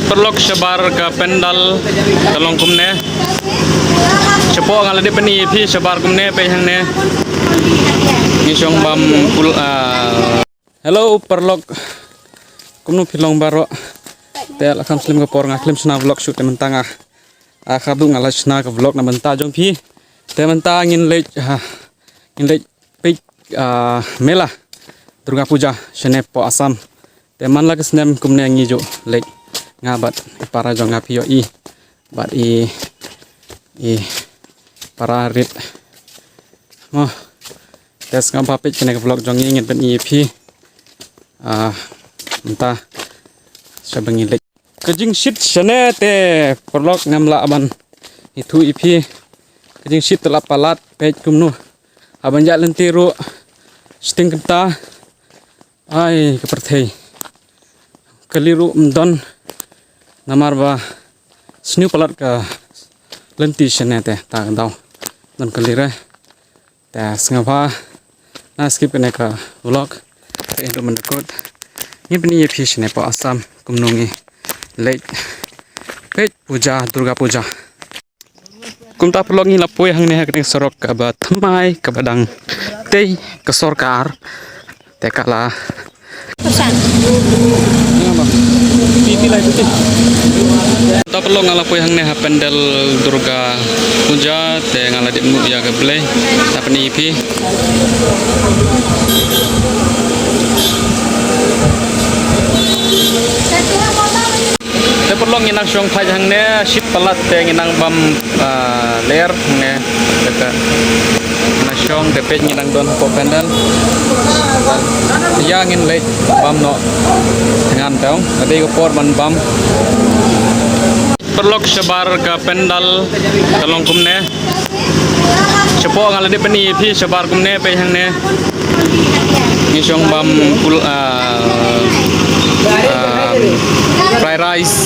perlok sebar ke pendal tolong kumne cepo ngala di peni pi sebar kumne pe hang ne ngisong bam pul hello perlok kumnu pilong baro te la kam slim ko por nga klim sna vlog shoot mentanga khadu ngala sna ka vlog na menta jong pi te menta ngin lej pe mela Durga Puja shene po Asam teman la kesnem kumne ngijo lek ngabat para jong ngapio i bat i para rit mo tes ngam papit kene vlog jong ingin pen i pi entah sabengi lek kejing shit shene te vlog ngamla aban itu ipi kejing shit telap palat pej kumnu aban jalan tiru sting kenta ai keperthei keliru mdon namar ba sniu palat ka lenti shene te ta daw don kelire te ngapa na skip ne ka vlog te endo mendekot ngipni ye fish ne pa Asam kumnungi late pej puja Durga Puja kumta vlog ni lapoi hang ne hakne sorok ka ba thamai ka badang tei ka sorkar te kala pesan ta perlu ngalapoi hang ne pendel Durga Puja te ngala dik mu ya ke blay ta peni pi te perlu nginang syong phai hang ne ship palat te nginang bam ler ne ka na syong de pej nginang don po pendel ya ngin lej bam no dengan taung tadi ko por ban bam perlok sebar ke pendal tolong kumne cepo ngala di peni pi sebar kumne pe hang ne ngisong bam pul fried rice